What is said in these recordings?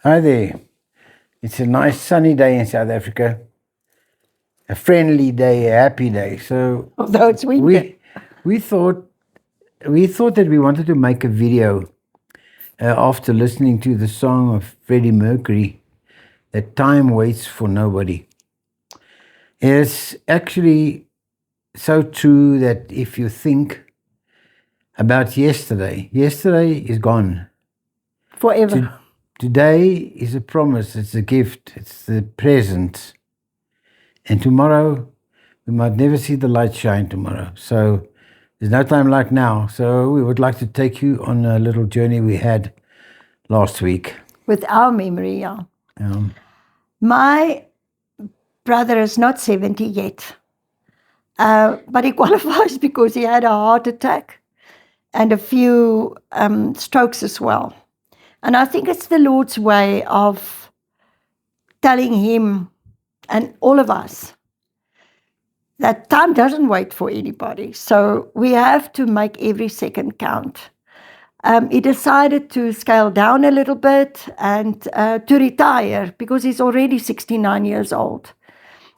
Hi there. It's a nice sunny day in South Africa. A friendly day, a happy day. So Although it's winter. we thought that we wanted to make a video after listening to the song of Freddie Mercury, that time waits for nobody. It's actually so true that if you think about yesterday is gone. Forever. Today is a promise, it's a gift, it's the present. And tomorrow, we might never see the light shine tomorrow. So there's no time like now. So we would like to take you on a little journey we had last week. With our memory, yeah. Um, My brother is not 70 yet, but he qualifies because he had a heart attack and a few strokes as well. And I think it's the Lord's way of telling him and all of us that time doesn't wait for anybody. So we have to make every second count. He decided to scale down a little bit and to retire because he's already 69 years old.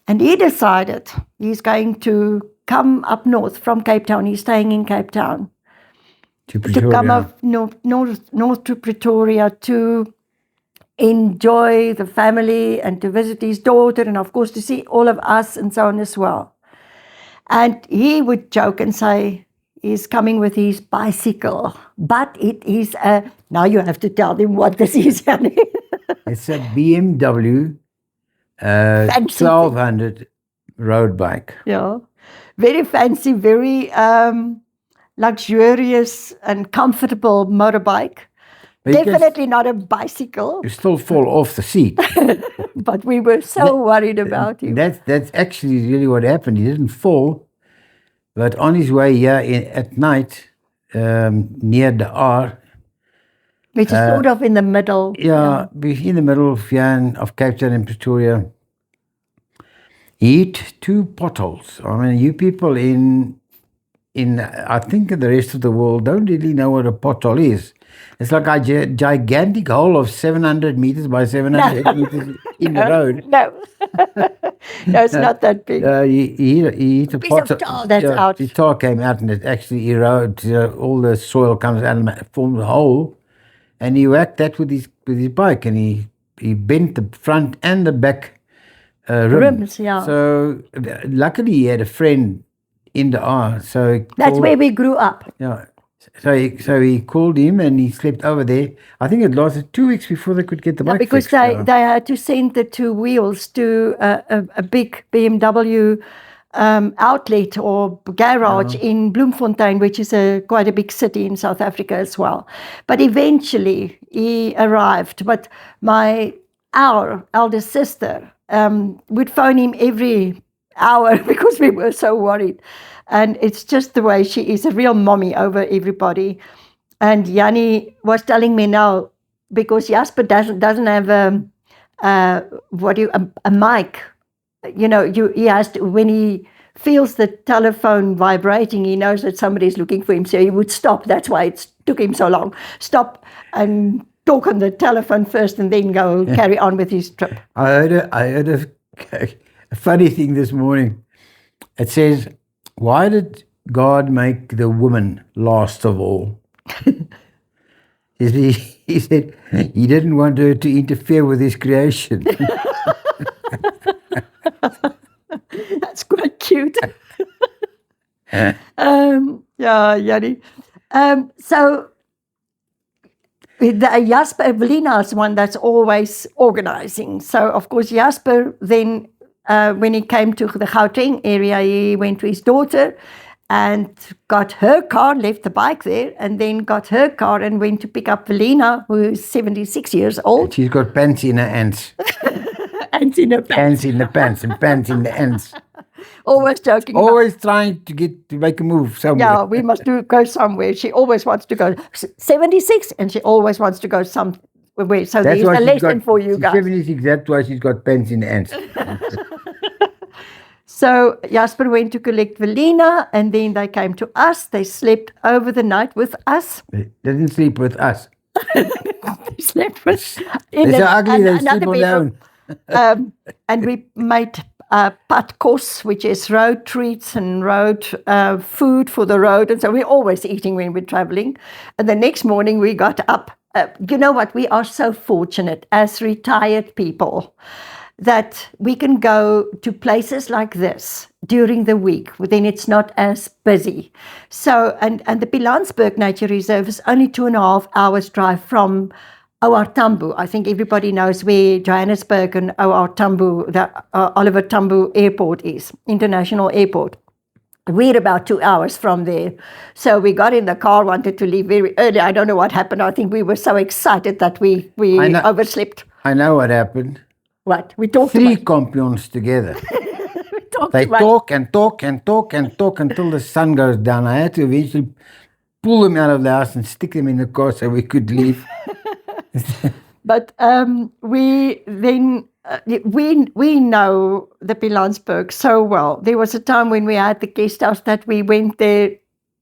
And he decided he's going to come up north from Cape Town. He's staying in Cape Town. to To come Pretoria. up north to Pretoria to enjoy the family and to visit his daughter and of course to see all of us and so on as well. And he would joke and say he's coming with his bicycle, but it is now you have to tell them what this is, Jannie. It's a BMW Fancy 1200 road bike. Yeah, very fancy, very luxurious and comfortable motorbike. But you can- Definitely not a bicycle, You still fall off the seat. but we were so worried about him. That's actually really what happened. He didn't fall, but on his way here at night, near the R, Which is sort of in the middle. in the middle of Cape Town and Pretoria, he hit two potholes. I mean, you people in I think the rest of the world don't really know what a pothole is. It's like a gigantic hole of 700 meters by 700 meters in the road. No, no, it's not that big. He hit a Piece of pothole. tar that's out. The tar came out and it actually erodes. All the soil comes out and forms a hole. And he whacked that with his bike, and he bent the front and the back Rims, yeah. So luckily he had a friend in the R. So he That's called- where we grew up. Yeah. So he called him and he slept over there. I think it lasted 2 weeks before they could get the bike Because fixed. they had to send the two wheels to a big BMW outlet or garage in Bloemfontein, which is quite a big city in South Africa as well. But eventually he arrived. But our eldest sister would phone him every hour because we were so worried. And it's just the way she is, a real mommy over everybody. And Jannie was telling me now, because Jasper doesn't have a mic. You know, he has to, when he feels the telephone vibrating, he knows that somebody's looking for him, so he would stop. That's why it took him so long. Stop and talk on the telephone first and then go carry on with his trip. I heard a funny thing this morning. It says, why did God make the woman last of all? He said he didn't want her to interfere with his creation. That's quite cute. Yeah, Jannie. So Jasper, Velina is one that's always organizing. So, of course, Jasper then, when he came to the Gauteng area, he went to his daughter and got her car, left the bike there, and then got her car and went to pick up Velina, who is 76 years old. She's got pants in her ants. And in her pants. Pants in the pants and pants in the ants. Always joking about, Always trying to make a move somewhere. yeah, we must go somewhere. She always wants to go 76 and she always wants to go somewhere. So there's why a she's lesson got- for you she's guys. 76, that's why she's got pants in the ants. So Jasper went to collect Velina and then they came to us. They slept over the night with us. They didn't sleep with us. They slept They're so ugly, they sleep alone. And we made patkos, which is road treats and road food for the road. And so we're always eating when we're traveling. And the next morning we got up. You know what? We are so fortunate as retired people that we can go to places like this during the week, then it's not as busy. So, and the Pilanesberg Nature Reserve is only 2.5 hours drive from OR Tambo. I think everybody knows where Johannesburg and OR Tambo, the Oliver Tambo Airport is, international airport. We're about 2 hours from there. So we got in the car, wanted to leave very early. I don't know what happened. I think we were so excited that we overslept. I know what happened. What? We talked 3 kompions together. They talk and talk and talk and talk until the sun goes down. I had to eventually pull them out of the house and stick them in the car so we could leave. But we know the Pilanesberg so well. There was a time when we had the guest house that we went there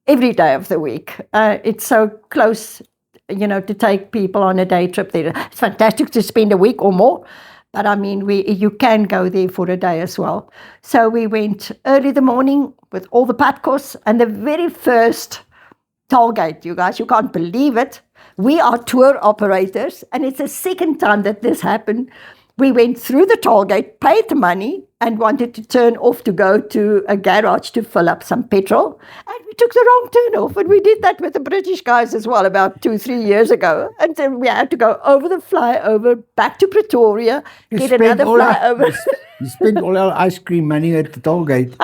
every day of the week. It's so close, to take people on a day trip there. It's fantastic to spend a week or more. But I mean, you can go there for a day as well. So we went early in the morning with all the patkos, and the very first toll gate, you guys, you can't believe it. We are tour operators, and it's the second time that this happened. We went through the toll gate, paid the money, and wanted to turn off to go to a garage to fill up some petrol. And we took the wrong turn off. And we did that with the British guys as well about 2-3 years ago. And then we had to go over the flyover, back to Pretoria, get another flyover. You spent all our ice cream money at the toll gate.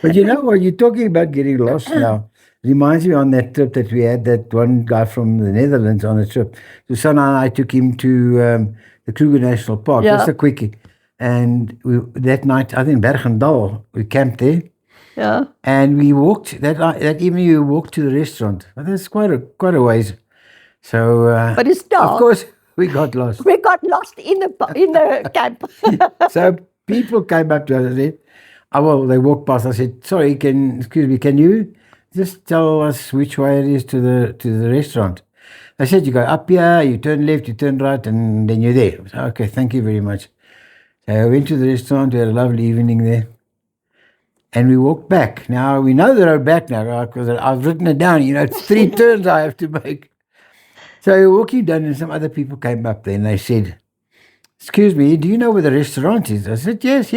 But you know what, you're talking about getting lost now. Reminds me on that trip that we had, that one guy from the Netherlands on a trip. Susanna and I took him to the Kruger National Park, just a quickie. And that night, I think Bergendal, we camped there. Yeah. And we walked, that evening we walked to the restaurant. But that's quite a ways. So, but it's dark. Of course, we got lost. We got lost in the camp. So people came up to us and said, they walked past. I said, sorry, excuse me, can you just tell us which way it is to the restaurant? They said, you go up here, you turn left, you turn right, and then you're there. I said, okay, thank you very much. So I went to the restaurant, we had a lovely evening there. And we walked back. Now, we know the road back now, because I've written it down. It's 3 turns I have to make. So we were walking down, and some other people came up there, and they said, excuse me, do you know where the restaurant is? I said, yes.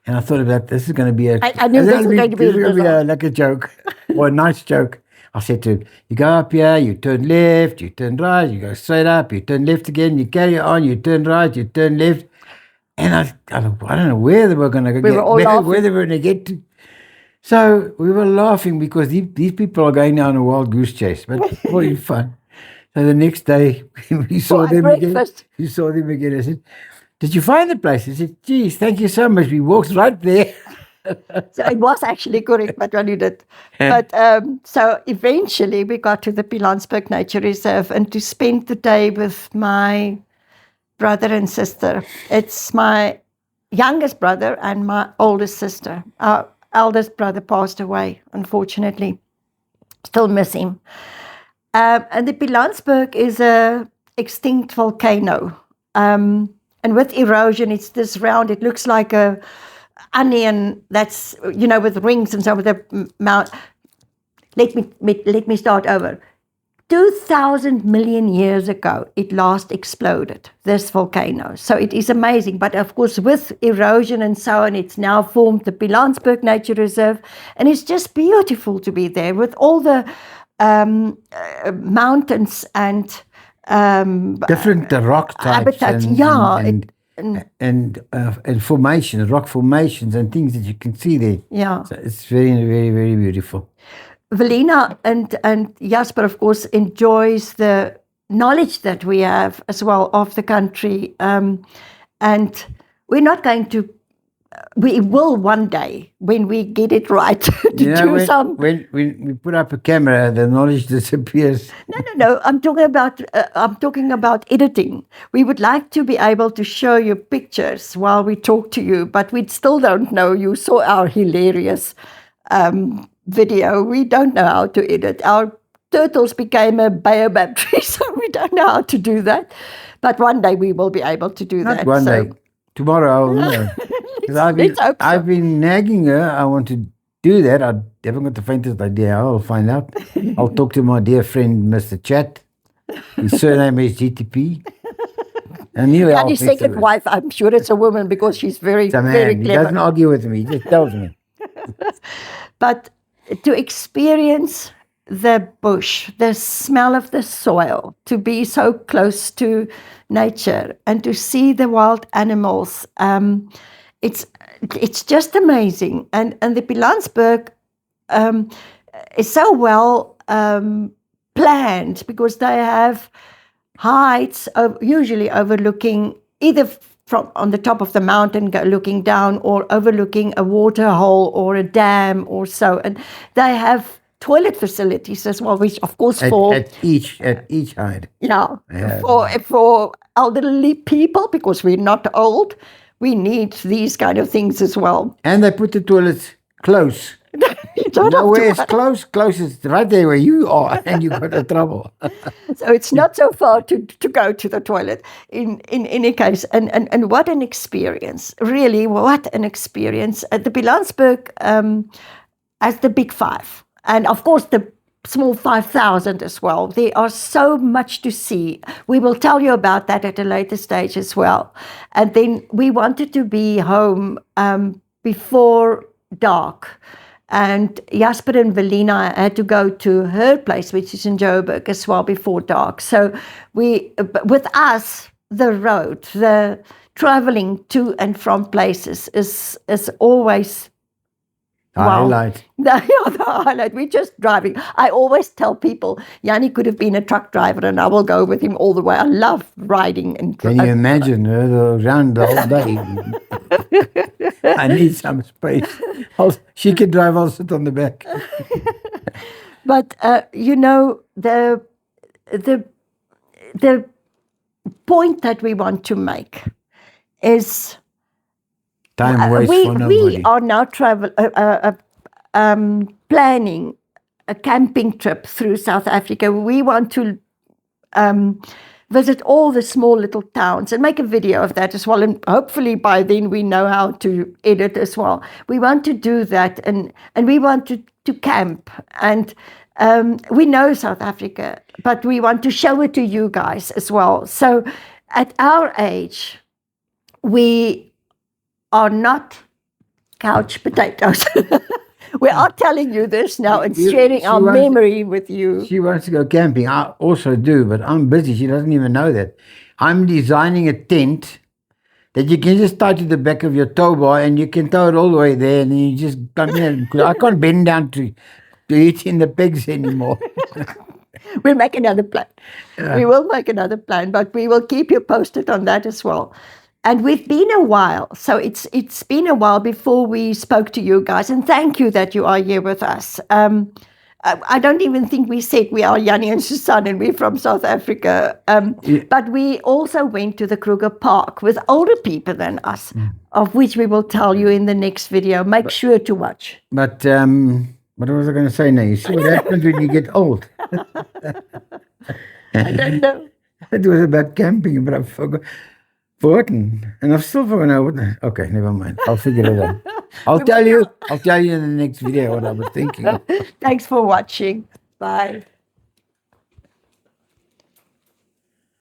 And I thought about this is going to be I knew this was going to be like a joke, or a nice joke. I said to him, you go up here, you turn left, you turn right, you go straight up, you turn left again, you carry on, you turn right, you turn left. And I don't know where they were going to were all laughing. Where they were going to get to. So we were laughing because these people are going down a wild goose chase, but very fun. So the next day we saw them again. We saw them again. I said, did you find the place? I said, geez, thank you so much. We walked right there. So it was actually correct, but when you did. But so eventually we got to the Pilanesberg Nature Reserve, and to spend the day with my brother and sister. It's my youngest brother and my oldest sister. Our eldest brother passed away, unfortunately. Still miss him. And the Pilanesberg is a extinct volcano. And with erosion, it's this round, it looks like a onion that's, with rings and so with a mount. Let me start over. 2,000 million years ago, it last exploded, this volcano. So it is amazing. But of course, with erosion and so on, it's now formed the Pilanesberg Nature Reserve. And it's just beautiful to be there with all the mountains and different rock types habitats. And formations, rock formations and things that you can see there. Yeah. So it's very, very, very beautiful. Velina and Jasper, of course, enjoys the knowledge that we have as well of the country. And we're not going to, we will one day, when we get it right, When we put up a camera, the knowledge disappears. No. I'm talking about editing. We would like to be able to show you pictures while we talk to you, but we still don't know. You saw our hilarious video. We don't know how to edit. Our turtles became a baobab tree, so we don't know how to do that. But one day we will be able to do Not that. one so. day. Tomorrow I'll know. 'Cause Let's hope so. I've been nagging her. I want to do that. I haven't got the faintest idea how. I'll find out. I'll talk to my dear friend, Mr. Chat. His surname is GTP. And he'll And help his me second through it. wife, I'm sure it's a woman because she's very, It's a very man. He clever. doesn't argue with me. He just tells me. But to experience the bush, the smell of the soil, to be so close to nature and to see the wild animals, it's just amazing. And the Pilanesberg is so well planned because they have heights usually overlooking either from on the top of the mountain looking down or overlooking a water hole or a dam or so. And they have toilet facilities as well, which of course At each height. yeah, Yeah. for elderly people, because we're not old, we need these kind of things as well. And they put the toilets close. You don't have Nowhere to is worry. close. Close is right there where you are, and you got the trouble. So it's not so far to go to the toilet in any case. And what an experience. Really, what an experience. The Pilanesberg as the big 5. And of course the small 5,000 as well. There are so much to see. We will tell you about that at a later stage as well. And then we wanted to be home before dark. And Jasper and Velina had to go to her place, which is in Joburg as well, before dark. So with us, the road, the traveling to and from places is always Highlight. the highlight. We're just driving. I always tell people, Yanni could have been a truck driver and I will go with him all the way. I love riding. And Can you imagine her around the whole day? I need some space. She can drive, I'll sit on the back. But the point that we want to make is Time waits for nobody. we are now planning a camping trip through South Africa. We want to visit all the small little towns and make a video of that as well. And hopefully by then we know how to edit as well. We want to do that and we want to camp. And we know South Africa, but we want to show it to you guys as well. So at our age, we are not couch potatoes. We are telling you this now and sharing our memory with you. She wants to go camping. I also do, but I'm busy. She doesn't even know that. I'm designing a tent that you can just tie to the back of your tow bar and you can tow it all the way there and then you just come in. I can't bend down to eat in the pegs anymore. We'll make another plan. Yeah. We will make another plan, but we will keep you posted on that as well. And we've been a while, so it's been a while before we spoke to you guys, and thank you that you are here with us. I don't even think we said we are Yanni and Susan and we're from South Africa, but we also went to the Kruger Park with older people than us, of which we will tell you in the next video. Make sure to watch. But what was I going to say now? You see what happens when you get old. I don't know. It was about camping, but I've forgotten, and I've still forgotten. Okay, never mind. I'll figure it out. I'll tell you in the next video what I was thinking. Thanks for watching. Bye.